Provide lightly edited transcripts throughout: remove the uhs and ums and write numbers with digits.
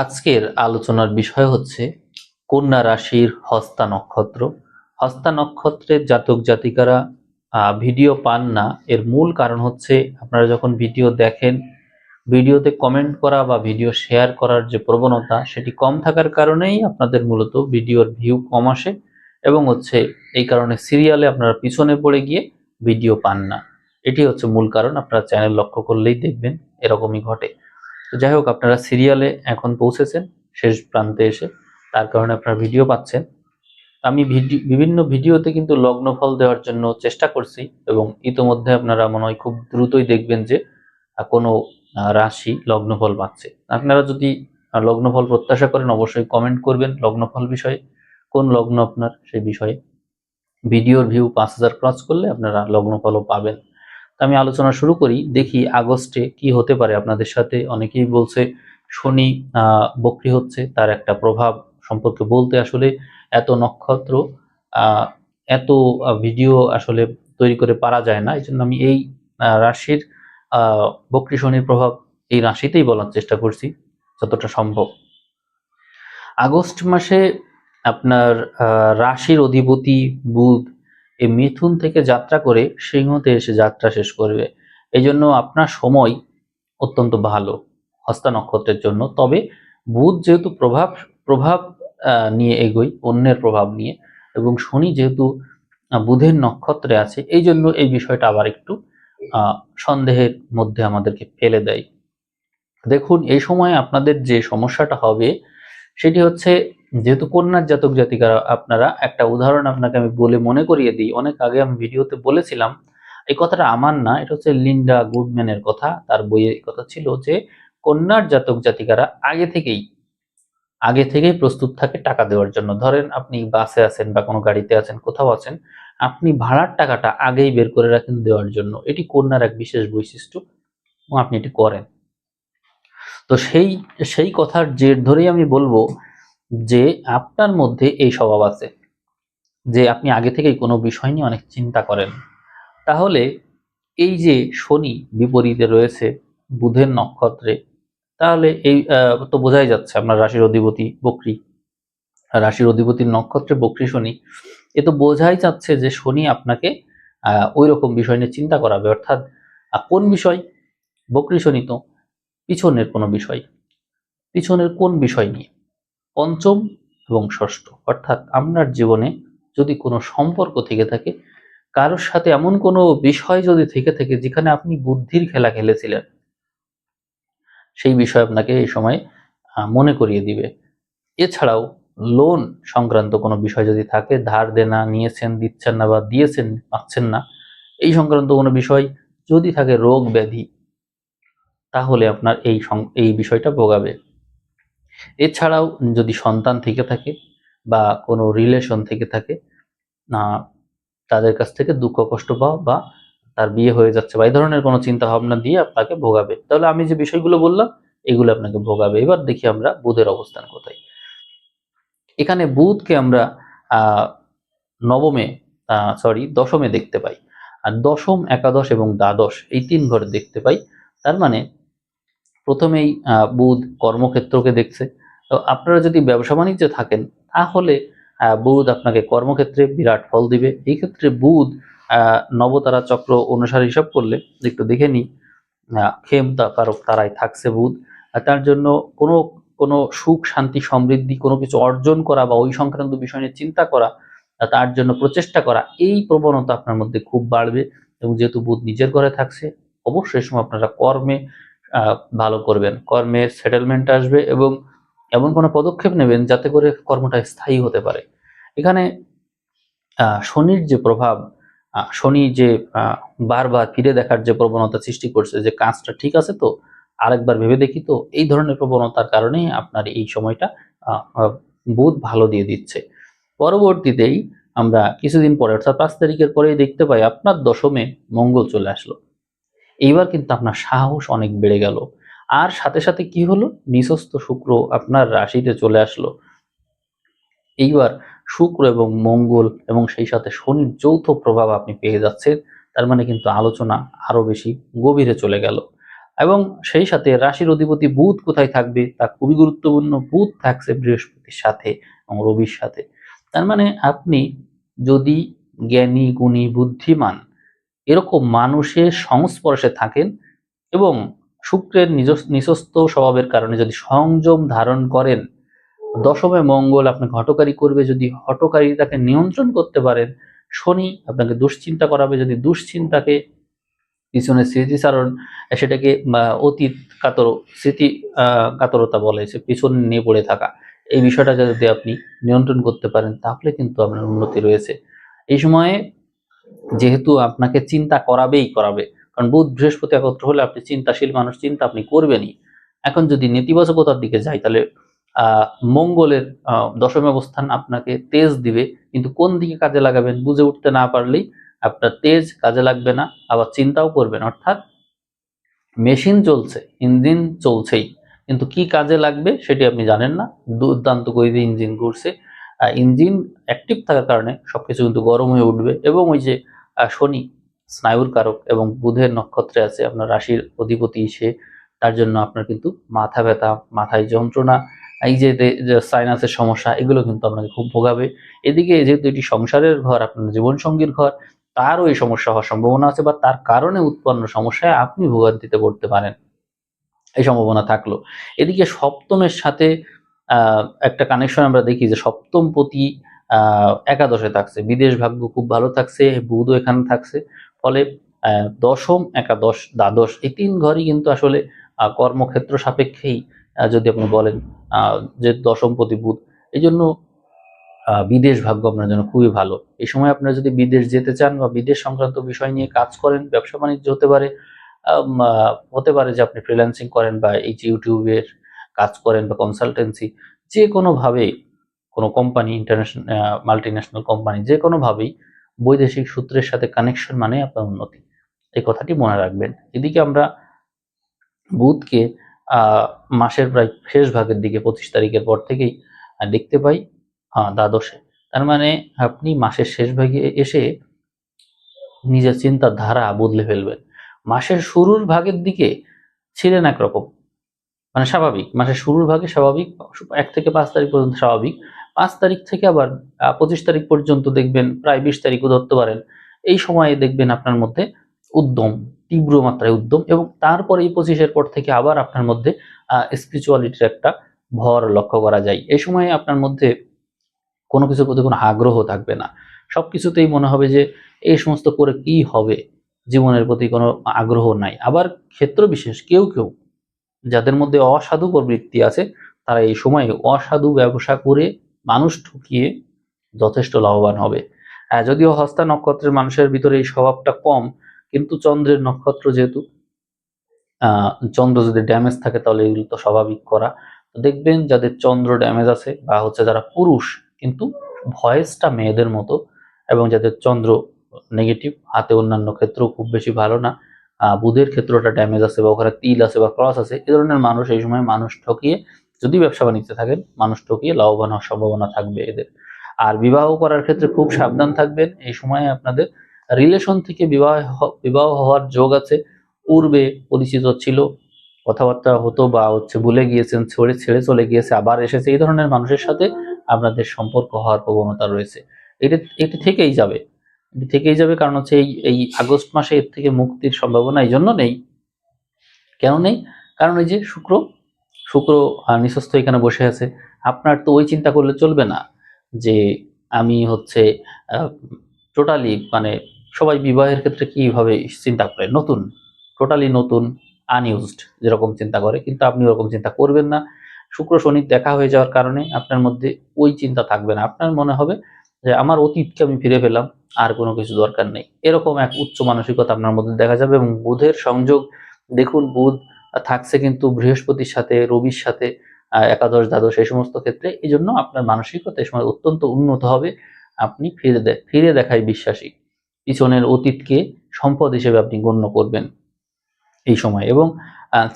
আজকের আলোচনার বিষয় হচ্ছে কন্যা রাশির হস্তা নক্ষত্র। হস্তা নক্ষত্রের জাতক জাতিকারা ভিডিও পান না, এর মূল কারণ হচ্ছে আপনারা যখন ভিডিও দেখেন, ভিডিওতে কমেন্ট করা বা ভিডিও শেয়ার করার যে প্রবণতা সেটি কম থাকার কারণেই আপনাদের মূলত ভিডিওর ভিউ কম আসে এবং হচ্ছে এই কারণে সিরিয়ালে আপনারা পিছনে পড়ে গিয়ে ভিডিও পান না। এটি হচ্ছে মূল কারণ, আপনারা চ্যানেল লক্ষ্য করলেই দেখবেন এরকমই ঘটে। তো যাই হোক, আপনারা সিরিয়ালে এখন পৌঁছেছেন শেষ প্রান্তে এসে, তার কারণে আপনারা ভিডিও পাচ্ছেন। আমি বিভিন্ন ভিডিওতে কিন্তু লগ্নফল দেওয়ার জন্য চেষ্টা করছি এবং ইতোমধ্যে আপনারা মনে হয় খুব দ্রুতই দেখবেন যে কোনো রাশি লগ্নফল পাচ্ছে। আপনারা যদি লগ্নফল প্রত্যাশা করেন অবশ্যই কমেন্ট করবেন লগ্নফল বিষয়ে, কোন লগ্ন আপনার সেই বিষয়ে। ভিডিওর ভিউ 5000 ক্রস করলে আপনারা লগ্নফলও পাবেন। আমি আলোচনা শুরু করি, দেখি আগস্টে কি হতে পারে আপনাদের সাথে। অনেকেই বলছে শনি বক্রী হচ্ছে, তার একটা প্রভাব সম্পর্কে বলতে আসলে এত নক্ষত্র এত ভিডিও আসলে তৈরি করে পারা যায় না। এই জন্য আমি এই রাশির বক্রী শনির প্রভাব এই রাশিতেই বলার চেষ্টা করছি যতটা সম্ভব। আগস্ট মাসে আপনার রাশির অধিপতি বুধ এই মিথুন থেকে যাত্রা করে সিংহতে এসে যাত্রা শেষ করবে। এই জন্য আপনার সময় অত্যন্ত ভালো হস্তা নক্ষত্রের জন্য। তবে বুধ যেহেতু প্রভাব প্রভাব নিয়ে এগোয়, অন্যের প্রভাব নিয়ে, এবং শনি যেহেতু বুধের নক্ষত্রে আছে, এই জন্য এই বিষয়টা আবার একটু সন্দেহের মধ্যে আমাদেরকে ফেলে দেয়। দেখুন, এই সময় আপনাদের যে সমস্যাটা হবে সেটি হচ্ছে, যেহেতু কন্যার জাতক জাতিকারা আপনারা, একটা উদাহরণ আপনাকে আমি বলে মনে করিয়ে দিই। অনেক আগে আমি ভিডিওতে বলেছিলাম, এই কথাটা আমার না, এটা হচ্ছে লিন্ডা গুডম্যানের কথা, তার বইয়ে কথা ছিল যে কন্যার জাতক জাতিকারা আগে থেকেই প্রস্তুত থাকে টাকা দেওয়ার জন্য। ধরেন আপনি বাসে আছেন বা কোনো গাড়িতে আছেন, কোথাও আছেন, আপনি ভাড়ার টাকাটা আগেই বের করে রাখেন দেওয়ার জন্য। এটি কন্যার এক বিশেষ বৈশিষ্ট্য এবং আপনি এটি করেন। তো সেই সেই কথার জের ধরেই আমি বলবো যে আপনার মধ্যে এই স্বভাব আছে যে আপনি আগে থেকেই কোনো বিষয় নিয়ে অনেক চিন্তা করেন। তাহলে এই যে শনি বিপরীতে রয়েছে বুধের নক্ষত্রে, তাহলে এই তো বোঝাই যাচ্ছে আপনার রাশির অধিপতি বক্রী, রাশির অধিপতির নক্ষত্রে বক্রী শনি। এ তো বোঝাই যাচ্ছে যে শনি আপনাকে ওই রকম বিষয় নিয়ে চিন্তা করাবে। অর্থাৎ কোন বিষয়? বক্রী শনি তো পিছনের কোনো বিষয়। পিছনের কোন বিষয় নিয়ে? পঞ্চম এবং ষষ্ঠ। অর্থাৎ আপনার জীবনে যদি কোনো সম্পর্ক থেকে থাকে, কারোর সাথে এমন কোনো বিষয় যদি থেকে থাকে যেখানে আপনি বুদ্ধির খেলা খেলেছিলেন, সেই বিষয় আপনাকে এই সময় মনে করিয়ে দিবে। এছাড়াও লোন সংক্রান্ত কোনো বিষয় যদি থাকে, ধার দেনা নিয়েছেন, দিচ্ছেন না, বা দিয়েছেন পাচ্ছেন না, এই সংক্রান্ত কোনো বিষয় যদি থাকে, রোগ ব্যাধি, তাহলে আপনার এই বিষয়টা ভোগাবে। এছাড়াও যদি সন্তান থেকে থাকে বা কোনো রিলেশন থেকে থাকে, তাদের কাছ থেকে দুঃখ কষ্ট পাওয়া, বা তার বিয়ে হয়ে যাচ্ছে, বা এই ধরনের কোনো চিন্তা ভাবনা দিয়ে আপনাকে ভোগাবে। তাহলে আমি যে বিষয়গুলো বললাম এগুলো আপনাকে ভোগাবে। এবার দেখি আমরা বুধের অবস্থান কোথায়। এখানে বুধকে আমরা নবমে দশমে দেখতে পাই। আর দশম, একাদশ এবং দ্বাদশ এই 3 ঘরে দেখতে পাই। তার মানে প্রথমেই বুধ কর্মক্ষেত্রকে দেখছে। তো আপনারা যদি ব্যবসা বাণিজ্যে থাকেন, তাহলে বুধ আপনাকে কর্মক্ষেত্রে বিরাট ফল দিবে। এই ক্ষেত্রে বুধ নবতারা চক্র অনুসারে হিসাব করলে একটু দেখে নিই, খেম কারক তারাই থাকছে বুধ। তার জন্য কোনো কোনো সুখ শান্তি সমৃদ্ধি কোনো কিছু অর্জন করা বা ওই সংক্রান্ত বিষয় নিয়ে চিন্তা করা, তার জন্য প্রচেষ্টা করা, এই প্রবণতা আপনার মধ্যে খুব বাড়বে। এবং যেহেতু বুধ নিজের ঘরে থাকছে, অবশ্যই সময় আপনারা কর্মে ভালো করবেন, কর্মের সেটেলমেন্ট আসবে এবং এমন কোনো পদক্ষেপ নেবেন যাতে করে কর্মটা স্থায়ী হতে পারে। এখানে শনির যে প্রভাব, শনি যে বারবার ফিরে দেখার যে প্রবণতা সৃষ্টি করছে, যে কাজটা ঠিক আছে তো, আরেকবার ভেবে দেখি তো, এই ধরনের প্রবণতার কারণে আপনার এই সময়টা বুধ ভালো দিয়ে দিচ্ছে। পরবর্তীতেই আমরা কিছুদিন পরে, অর্থাৎ 5 তারিখের পরেই দেখতে পাই আপনার দশমে মঙ্গল চলে আসলো। এইবার কিন্তু আপনার সাহস অনেক বেড়ে গেল। আর সাথে সাথে কি হলো, নিচস্থ শুক্র আপনার রাশিতে চলে আসলো। এইবার শুক্র এবং মঙ্গল এবং সেই সাথে শনির যৌথ প্রভাব আপনি পেয়ে যাচ্ছেন। তার মানে কিন্তু আলোচনা আরো বেশি গভীরে চলে গেল। এবং সেই সাথে রাশির অধিপতি বুধ কোথায় থাকবে তা খুবই গুরুত্বপূর্ণ। বুধ থাকছে বৃহস্পতির সাথে এবং রবির সাথে। তার মানে আপনি যদি জ্ঞানী, গুণী, বুদ্ধিমান এরকম মানুষের সংস্পর্শে থাকেন এবং শুক্রের নিজস্ব স্বভাবের কারণে যদি সংযম ধারণ করেন, দশমে মঙ্গল আপনাকে হঠকারী করবে, যদি হঠকারিতাকে নিয়ন্ত্রণ করতে পারেন, শনি আপনাকে দুশ্চিন্তা করাবে, যদি দুশ্চিন্তাকে পিছনে স্মৃতিচারণ সেটাকে অতীত কাতর স্মৃতি কাতরতা বলে, সে পিছনে নিয়ে পড়ে থাকা, এই বিষয়টা যদি আপনি নিয়ন্ত্রণ করতে পারেন তাহলে কিন্তু আপনার উন্নতি রয়েছে। এই সময়ে যেহেতু আপনাকে চিন্তা করাবেই করাবে, কারণ বুধ বৃহস্পতি একত্র হলে আপনি চিন্তাশীল মানুষ, চিন্তা আপনি করবেনই। এখন যদি নেতিবাচকতার দিকে যাই তাহলে মঙ্গলের দশম অবস্থান আপনাকে তেজ দিবে, কিন্তু কোন দিকে কাজে লাগাবেন বুঝে উঠতে না পারলেই আপনার তেজ কাজে লাগবে না, আবার চিন্তাও করবেন। অর্থাৎ মেশিন চলছে, ইঞ্জিন চলছেই, কিন্তু কি কাজে লাগবে সেটি আপনি জানেন না। দুর্দান্ত করে ইঞ্জিন ঘুরছে, ইঞ্জিন অ্যাক্টিভ থাকার কারণে সবকিছু কিন্তু গরম হয়ে উঠবে। এবং ওই যে শনি স্নায়ুর কারক এবং বুধের নক্ষত্রে আছে, আপনার রাশির অধিপতি সে, তার জন্য আপনার কিন্তু মাথা ব্যথা, মাথায় যন্ত্রণা, এই যে সাইনাসের সমস্যা, এগুলো কিন্তু আপনাকে খুব ভোগাবে। এদিকে যেহেতু এটি সংসারের ঘর, আপনার জীবনসঙ্গীর ঘর, তারও এই সমস্যা হওয়ার সম্ভাবনা আছে, বা তার কারণে উৎপন্ন সমস্যায় আপনি ভোগান্তিতে পড়তে পারেন, এই সম্ভাবনা থাকলো। এদিকে সপ্তমের সাথে একটা কানেকশন আমরা দেখি যে সপ্তম পতি একাদশে থাকছে, বিদেশ ভাগ্য খুব ভালো থাকছে, বুধও এখানে থাকছে। ফলে দশম, একাদশ, দ্বাদশ এই তিন ঘরই কিন্তু আসলে কর্মক্ষেত্র সাপেক্ষেই, যদি আপনি বলেন যে দশম পতি বুধ, এই জন্য বিদেশ ভাগ্য আপনার জন্য খুবই ভালো। এই সময় আপনারা যদি বিদেশ যেতে চান বা বিদেশ সংক্রান্ত বিষয় নিয়ে কাজ করেন, ব্যবসা বাণিজ্য হতে পারে যে আপনি ফ্রিল্যান্সিং করেন বা এই যে ইউটিউবের কাজ করেন বা কনসালটেন্সি, যে কোনোভাবেই, কোনো কোম্পানি, ইন্টারন্যাশনাল মাল্টিন্যাশনাল কোম্পানি, যে কোনোভাবেই বৈদেশিক সূত্রের সাথে কানেকশন মানে আপনার উন্নতি, এই কথাটি মনে রাখবেন। এদিকে আমরা বুধকে মাসের প্রায় শেষ ভাগের দিকে 25 তারিখের পর থেকেই দেখতে পাই দ্বাদশে। তার মানে আপনি মাসের শেষ ভাগে এসে নিজের চিন্তার ধারা বদলে ফেলবেন। মাসের শুরুর ভাগের দিকে ছিলেন একরকম, মানে স্বাভাবিক, মাসের শুরুর ভাগে স্বাভাবিক, 1 থেকে 5 তারিখ পর্যন্ত স্বাভাবিক। 5 তারিখ থেকে আবার 25 তারিখ পর্যন্ত দেখবেন, প্রায় 20 তারিখও ধরতে পারেন, এই সময়ে দেখবেন আপনার মধ্যে উদ্যম, তীব্র মাত্রায় উদ্যম, এবং তারপরে এই 25-এর পর থেকে আবার আপনার মধ্যে স্পিরিচুয়ালিটির একটা ভর লক্ষ্য করা যায়। এই সময়ে আপনার মধ্যে কোনো কিছুর প্রতি কোনো আগ্রহ থাকবে না, সবকিছুতেই মনে হবে যে এই সমস্ত করে কি হবে, জীবনের প্রতি কোনো আগ্রহ নাই। আবার ক্ষেত্র বিশেষ কেউ কেউ যাদের মধ্যে অসাধু প্রবৃত্তি আছে, তারা এই সময়ে অসাধু ব্যবসা করে মানুষ ঠকিয়ে যথেষ্ট লাভবান হবে। যদিও হস্তা নক্ষত্রের মানুষের ভিতরে এই স্বভাবটা কম, কিন্তু চন্দ্রের নক্ষত্র যেহেতু, চন্দ্র যদি ড্যামেজ থাকে তাহলে এগুলো তো স্বাভাবিক করা। তো দেখবেন যাদের চন্দ্র ড্যামেজ আছে বা হচ্ছে যারা পুরুষ কিন্তু ভয়েসটা মেয়েদের মতো, এবং যাদের চন্দ্র নেগেটিভ, হাতে অন্যান্য ক্ষেত্র খুব বেশি ভালো না, বুধের ক্ষেত্রটা ড্যামেজ আছে বা ওখানে তিল আছে বা ক্রস আছে, এই ধরনের মানুষ এই সময় মানুষ ঠকিয়ে, যদি ব্যবসা বাণিজ্যে থাকেন, মানুষ ঠকিয়ে লাভবান হওয়ার সম্ভাবনা থাকবে এদের। আর বিবাহ করার ক্ষেত্রে খুব সাবধান থাকবেন, এই সময়ে আপনাদের রিলেশন থেকে বিবাহ হওয়ার যোগ আছে। পূর্বে পরিচিত ছিল, কথাবার্তা হতো বা হচ্ছে ভুলে গিয়েছেন, ছেড়ে ছেড়ে চলে গিয়েছে, আবার এসেছে, এই ধরনের মানুষের সাথে আপনাদের সম্পর্ক হওয়ার প্রবণতা রয়েছে। এটা এটি থেকেই যাবে, এটি থেকেই যাবে, কারণ হচ্ছে এই এই আগস্ট মাসে এর থেকে মুক্তির সম্ভাবনা এই জন্য নেই। কেন নেই? কারণ এই যে শুক্র, শুক্র নিঃস্বস্থ এখানে বসে আছে। আপনার তো ওই চিন্তা করলে চলবে না যে আমি হচ্ছে টোটালি, মানে সবাই বিবাহের ক্ষেত্রে কিভাবে চিন্তা করে, নতুন, টোটালি নতুন, আনইউজড যেরকম চিন্তা করে, কিন্তু আপনি ওরকম চিন্তা করবেন না। শুক্র শনির দেখা হয়ে যাওয়ার কারণে আপনার মধ্যে ওই চিন্তা থাকবে না, আপনার মনে হবে যে আমার অতীতকে আমি ফিরে পেলাম, আর কোনো কিছু দরকার নেই, এরকম এক উচ্চ মানসিকতা আপনার মধ্যে দেখা যাবে। এবং বুধের সংযোগ দেখুন, বুধ থাকছে কিন্তু বৃহস্পতির সাথে, রবির সাথে, একাদশ, দ্বাদশ, এই সমস্ত ক্ষেত্রে, এই জন্য আপনার মানসিকতা এই সময় অত্যন্ত উন্নত হবে। আপনি ফিরে দেখায় বিশ্বাসী, পিছনের অতীতকে সম্পদ হিসেবে আপনি গণ্য করবেন এই সময়। এবং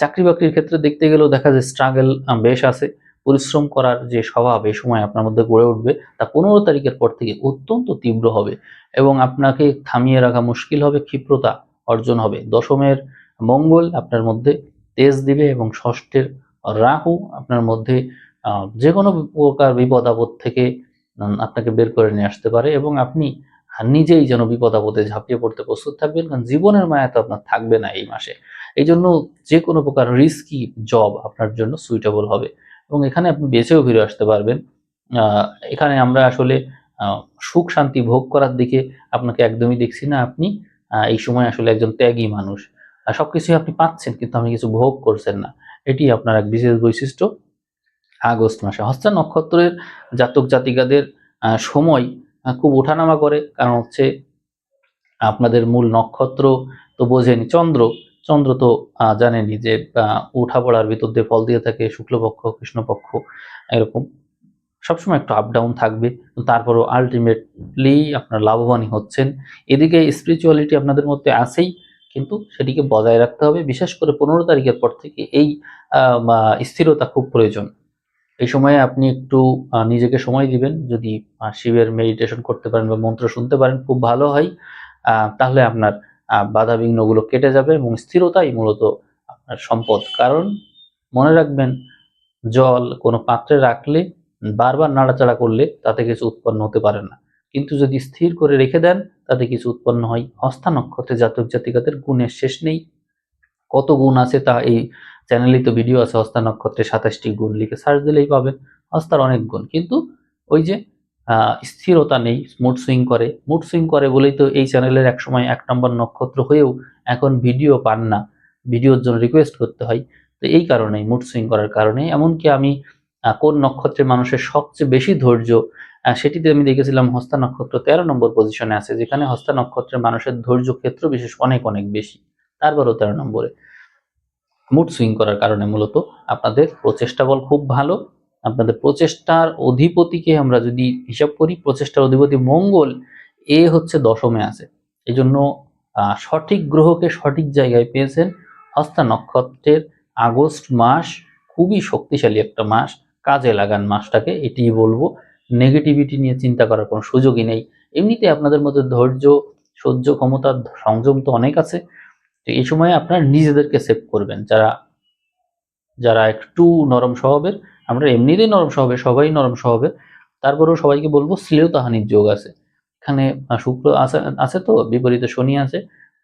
চাকরি বাকরির ক্ষেত্রে দেখতে গেলেও দেখা যায় স্ট্রাগল বেশ আছে, পরিশ্রম করার যে স্বভাব এই সময় আপনার মধ্যে গড়ে উঠবে, তা 15 তারিখের পর থেকে অত্যন্ত তীব্র হবে এবং আপনাকে থামিয়ে রাখা মুশকিল হবে, ক্ষিপ্রতা অর্জন হবে। দশমের মঙ্গল আপনার মধ্যে তেজ দিবে এবং ষষ্ঠের রাহু আপনার মধ্যে যে কোনো প্রকার বিপদ আপদ থেকে আপনাকে বের করে নিয়ে আসতে পারে এবং আপনি নিজেই যেন বিপদ আপদে ঝাঁপিয়ে পড়তে প্রস্তুত থাকবেন, কারণ জীবনের মায়া তো আপনার থাকবে না এই মাসে। এই জন্য যে কোনো প্রকার রিস্কি জব আপনার জন্য সুইটেবল হবে এবং এখানে আপনি বেঁচেও ফিরে আসতে পারবেন। এখানে আমরা আসলে সুখ শান্তি ভোগ করার দিকে আপনাকে একদমই দেখছি না। আপনি এই সময় আসলে একজন ত্যাগী মানুষ। সবকিছুই আপনি পাচ্ছেন কিন্তু আপনি কিছু ভোগ করছেন না। এটি আপনার এক বিশেষ বৈশিষ্ট্য। আগস্ট মাসে হস্তা নক্ষত্রের জাতক জাতিকাদের সময় খুব ওঠানামা করে, কারণ হচ্ছে আপনাদের মূল নক্ষত্র তো বোঝেনি চন্দ্র। চন্দ্র তো জানেনই যে উঠা পড়ার ভিতর দিয়ে ফল দিয়ে থাকে শুক্লপক্ষ কৃষ্ণপক্ষ এরকম সবসময় একটু আপ ডাউন থাকবে, তারপরও আলটিমেটলি আপনার লাভবানই হচ্ছেন। এদিকে স্পিরিচুয়ালিটি আপনাদের মধ্যে আছেই, কিন্তু সেটিকে বজায় রাখতে হবে। বিশেষ করে 15 তারিখের পর থেকে এই স্থিরতা খুব প্রয়োজন। এই সময়ে আপনি একটু নিজেকে সময় দিবেন। যদি শিবের মেডিটেশন করতে পারেন বা মন্ত্র শুনতে পারেন খুব ভালো হয়। তাহলে আপনার বাধা বিঘ্নগুলো কেটে যাবে এবং স্থিরতাই মূলত আপনার সম্পদ। কারণ মনে রাখবেন, জল কোনো পাত্রে রাখলে বারবার নাড়াচাড়া করলে তাতে কিছু উৎপন্ন হতে পারে না, কিন্তু যদি স্থির করে রেখে দেন তাতে কিছু উৎপন্ন হয়। হস্তা নক্ষত্রে জাতক জাতিকাদের গুণের শেষ নেই। কত গুণ আছে তা এই চ্যানেলেই তো ভিডিও আছে, হস্তা নক্ষত্রে 27টি গুণ, লিখে সার্চ দিলেই পাবেন। হস্তার অনেক গুণ, কিন্তু ওই যে স্থিরতা নেই, মুড সুইং করে বলেই তো এই চ্যানেলের একসময় 1 নম্বর নক্ষত্র হয়েও এখন ভিডিও পান না, ভিডিওর জন্য রিকোয়েস্ট করতে হয়। তো এই কারণেই মুড সুইং করার কারণে, এমনকি আমি কোন নক্ষত্রে মানুষের সবচেয়ে বেশি ধৈর্য সেটিতে আমি দেখেছিলাম হস্তা নক্ষত্র 13 নম্বর পজিশনে আছে, যেখানে হস্তা নক্ষত্রের মানুষের ধৈর্য ক্ষেত্র বিশেষ অনেক অনেক বেশি, তারপরও 13 নম্বরে। মুড সুইং করার কারণে মূলত আপনাদের প্রচেষ্টা বল খুব ভালো। আপনাদের প্রচেষ্টার অধিপতিকে আমরা যদি হিসাব করি, প্রচেষ্টার অধিপতি মঙ্গল হচ্ছে দশমে আছে। এই জন্য সঠিক গ্রহকে সঠিক জায়গায় পেয়েছেন। হস্তা নক্ষত্রের আগস্ট মাস খুবই শক্তিশালী একটা মাস, কাজে লাগান মাসটাকে, এটিই বলবো। নেগেটিভিটি নিয়ে চিন্তা করার কোনো সুযোগই নেই। এমনিতে আপনাদের মধ্যে ধৈর্য, সহ্য ক্ষমতা, সংযম তো অনেক আছে। তো এই সময়ে আপনারা নিজেদেরকে সেভ করবেন। যারা যারা একটু নরম স্বভাবের, আমরা এমনিতেই নরম স্বভাবের, সবাই নরম স্বভাবের, তারপরেও সবাইকে বলবো শ্লীলতাহানির যোগ আছে। এখানে শুক্র আছে আছে তো বিপরীতে শনি আছে।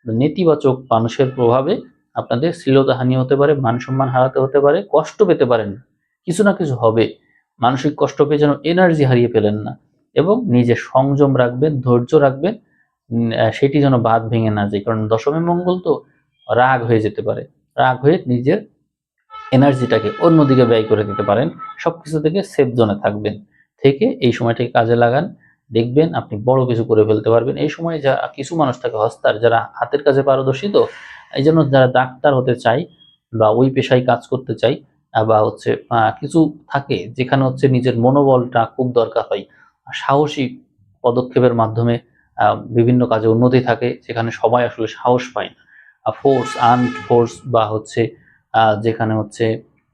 নেতিবাচক মানুষের প্রভাবে আপনাদের শ্লীলতাহানি হতে পারে, মান সম্মান হারাতে হতে পারে, কষ্ট পেতে পারেন, কিছু না কিছু হবে। মানসিক কষ্ট পেয়ে যেন এনার্জি হারিয়ে ফেলেন না এবং নিজের সংযম রাখবেন, ধৈর্য রাখবেন। সেটি যেন বাঁধ ভেঙে না যায়, কারণ দশমী মঙ্গল তো রাগ হয়ে যেতে পারে, রাগ হয়ে নিজের এনার্জিটাকে অন্যদিকে ব্যয় করে দিতে পারেন। সবকিছু থেকে সেফ জোনে থাকবেন, থেকে এই সময়টাকে কাজে লাগান, দেখবেন আপনি বড় কিছু করে ফেলতে পারবেন। এই সময় যা কিছু মানুষ থাকে হস্তার, যারা হাতের কাজে পারদর্শী, তো এই জন্য যারা ডাক্তার হতে চায় বা ওই পেশায় কাজ করতে চায়, বা হচ্ছে কিছু থাকে যেখানে হচ্ছে নিজের মনোবলটা খুব দরকার হয়, সাহসী পদক্ষেপের মাধ্যমে বিভিন্ন কাজে উন্নতি থাকে, যেখানে সবাই আসলে সাহস পায় না। ফোর্স, আর্মড ফোর্স বা হচ্ছে যেখানে হচ্ছে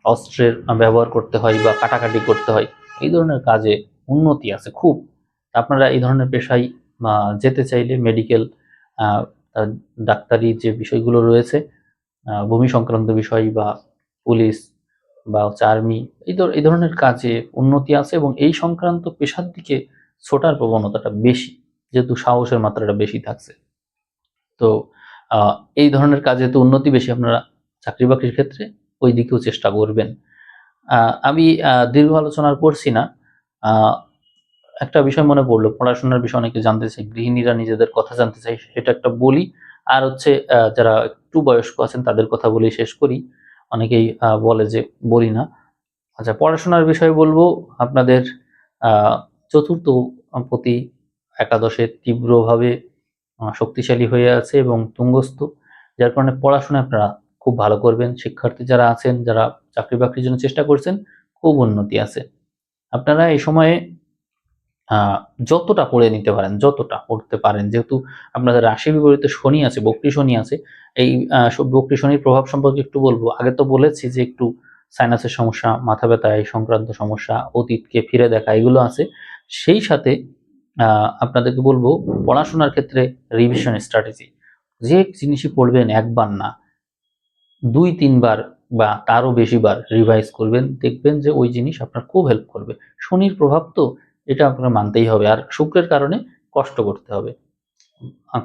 অস্ত্রের ব্যবহার করতে হয় বা কাটাকাটি করতে হয়, এই ধরনের কাজে উন্নতি আছে খুব। আপনারা এই ধরনের পেশায় যেতে চাইলে মেডিকেল, ডাক্তারি যে বিষয়গুলো রয়েছে, ভূমি সংক্রান্ত বিষয় বা পুলিশ বা হচ্ছে আর্মি, এই ধরনের কাজে উন্নতি আছে এবং এই সংক্রান্ত পেশার দিকে ছোটার প্রবণতাটা বেশি, যেহেতু সাহসের মাত্রাটা বেশি থাকছে। তো এই ধরনের কাজে তো উন্নতি বেশি, আপনারা চাকরি বাকরির ক্ষেত্রে ওই দিকেও চেষ্টা করবেন। আমি দীর্ঘ আলোচনা করছি না। একটা বিষয় মনে পড়লো, পড়াশোনার বিষয় অনেকে জানতে চাই, গৃহিণীরা নিজেদের কথা জানতে চাই, সেটা একটা বলি। আর হচ্ছে যারা একটু বয়স্ক আছেন তাদের কথা বলেই শেষ করি। অনেকেই বলে যে বলি না। আচ্ছা, পড়াশোনার বিষয় বলবো। আপনাদের চতুর্থ পতি একাদশে তীব্রভাবে শক্তিশালী হয়ে আছে এবং তুঙ্গস্থ, যার কারণে পড়াশোনায় আপনারা খুব ভালো করবেন। শিক্ষার্থী যারা আছেন, যারা চাকরি বাকরির জন্য চেষ্টা করছেন, খুব উন্নতি আছে। আপনারা এই সময়ে যতটা পড়ে নিতে পারেন, যতটা পড়তে পারেন, যেহেতু আপনাদের রাশি বিপরীতে শনি আছে, বক্রী শনি আছে। এই বক্রী শনির প্রভাব সম্পর্কে একটু বলবো। আগে তো বলেছি যে একটু সাইনাসের সমস্যা, মাথা ব্যথা, এই সংক্রান্ত সমস্যা, অতীতকে ফিরে দেখা, এগুলো আছে। সেই সাথে আপনাদেরকে বলবো পড়াশোনার ক্ষেত্রে রিভিশন স্ট্র্যাটেজি। যে জিনিসই পড়বেন একবার না, 2-3 বার বা তারও বেশিবার রিভাইজ করবেন, দেখবেন যে ওই জিনিস আপনার খুব হেল্প করবে। শনির প্রভাব তো, এটা আপনার মানতেই হবে। আর শুক্রের কারণে কষ্ট করতে হবে।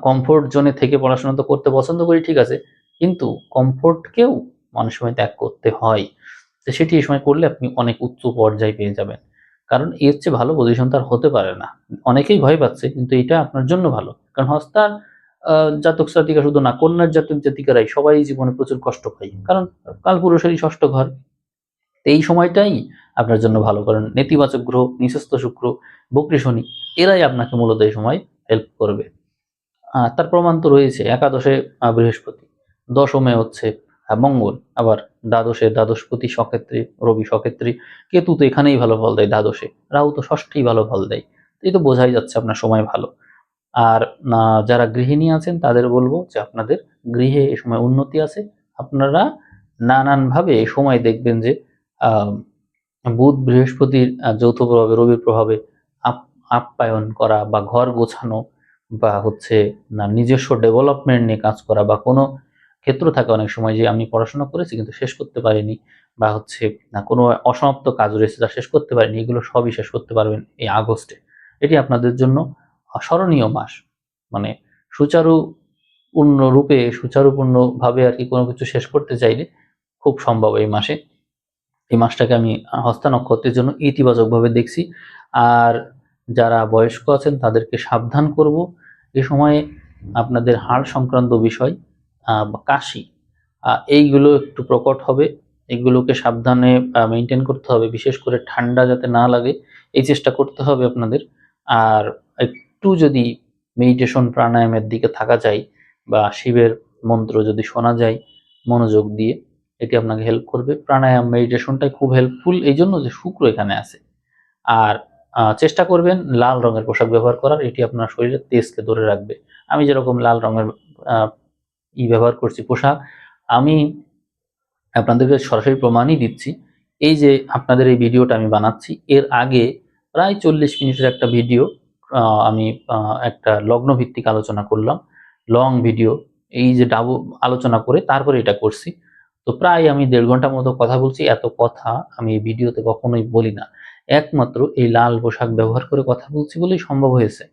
কমফোর্ট জোনে থেকে পড়াশোনা তো করতে পছন্দ করি, ঠিক আছে, কিন্তু কমফোর্টকেও অনেক সময় ত্যাগ করতে হয়। তো সেটি এই সময় করলে আপনি অনেক উচ্চ পর্যায়ে পেয়ে যাবেন। কারণ এর চেয়ে ভালো পজিশন তার হতে পারে না। অনেকেই ভয় পাচ্ছে, কিন্তু এটা আপনার জন্য ভালো। কারণ হস্তার জাতক জাতিকা শুধু না, কন্যার জাতক জাতিকারাই সবাই জীবনে প্রচুর কষ্ট পায়, কারণ কালপুরুষেরই ষষ্ঠ ঘর। এই সময়টাই আপনার জন্য ভালো, কারণ নেতিবাচক গ্রহ নিচস্থ শুক্র, বক্রী শনি, এরাই আপনাকে মূলত এই সময় হেল্প করবে। তার প্রমাণ তো রয়েছে। একাদশে বৃহস্পতি, দশমে হচ্ছে মঙ্গল, আবার দ্বাদশে দ্বাদশপতি সক্ষেত্রী রবি সক্ষেত্রী, কেতু তো এখানেই ভালো ফল দেয় দ্বাদশে, রাহু তো ষষ্ঠেই ভালো ফল দেয়। এই তো বোঝাই যাচ্ছে আপনার সময় ভালো। আর যারা গৃহিণী আছেন তাদের বলবো যে আপনাদের গৃহে এ সময় উন্নতি আছে। আপনারা নানানভাবে এ সময় দেখবেন যে আহ বুধ বৃহস্পতির যৌথ প্রভাবে, রবির প্রভাবে আপ্যায়ন করা বা ঘর গোছানো বা হচ্ছে না নিজস্ব ডেভেলপমেন্ট নিয়ে কাজ করা, বা কোনো ক্ষেত্র থাকে অনেক সময় যে আমি পড়াশোনা করেছি কিন্তু শেষ করতে পারিনি, বা হচ্ছে না কোনো অসমাপ্ত কাজ রয়েছে যা শেষ করতে পারিনি, এগুলো সবই শেষ করতে পারবেন এই আগস্টে। এটি আপনাদের জন্য স্মরণীয় মাস। মানে সুচারু পূর্ণরূপে সুচারুপূর্ণভাবে আর কি কোনো কিছু শেষ করতে চাইলে খুব সম্ভব এই মাসে। এই মাসটাকে আমি হস্তা নক্ষত্রের জন্য ইতিবাচকভাবে দেখছি। আর যারা বয়স্ক আছেন তাদেরকে সাবধান করব, এ সময়ে আপনাদের হাড় সংক্রান্ত বিষয় বা কাশি, এইগুলো একটু প্রকট হবে। এগুলোকে সাবধানে মেনটেন করতে হবে, বিশেষ করে ঠান্ডা যাতে না লাগে এই চেষ্টা করতে হবে আপনাদের। আর একটু যদি মেডিটেশন প্রাণায়ামের দিকে থাকা যায় বা শিবের মন্ত্র যদি শোনা যায় মনোযোগ দিয়ে, এটি আপনাকে হেল্প করবে। প্রাণায়াম মেডিটেশনটাই খুব হেল্পফুল এই জন্য যে শুক্র এখানে আছে। আর চেষ্টা করবেন লাল রঙের পোশাক ব্যবহার করার, এটি আপনার শরীরের তেজকে ধরে রাখবে। আমি যেরকম লাল রঙের আহ, ব্যবহার করছি পোশাক, আমি আপনাদেরকে সরাসরি প্রমাণই দিচ্ছি। এই যে আপনাদের এই ভিডিওটা আমি বানাচ্ছি, এর আগে প্রায় 40 মিনিটের একটা ভিডিও আমি একটা লগ্ন ভিত্তিক আলোচনা করলাম, লং ভিডিও। এই যে আলোচনা করে তারপরে এটা করছি। তো প্রায় আমি 1.5 ঘন্টা মতো কথা বলছি। এত কথা আমি এই ভিডিওতে কখনোই বলি না, একমাত্র এই লাল পোশাক ব্যবহার করে কথা বলছি বলেই সম্ভব হয়েছে।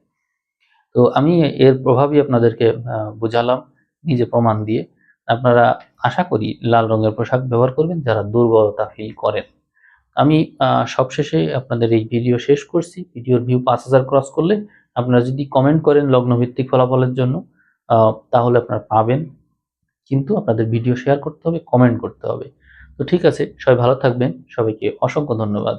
তো আমি এর প্রভাবই আপনাদেরকে বুঝালাম নিজে প্রমাণ দিয়ে। আপনারা আশা করি লাল রঙের পোশাক ব্যবহার করবেন যারা দুর্বলতা ফিল করেন। আমি সবশেষে আপনাদের এই ভিডিও শেষ করছি। ভিডিওর ভিউ 5,000 ক্রস করলে আপনারা যদি কমেন্ট করেন লগ্নভিত্তিক ফলাফলের জন্য, তাহলে আপনারা পাবেন। কিন্তু আপনাদের ভিডিও শেয়ার করতে হবে, কমেন্ট করতে হবে। তো ঠিক আছে, সবাই ভালো থাকবেন। সবাইকে অসংখ্য ধন্যবাদ।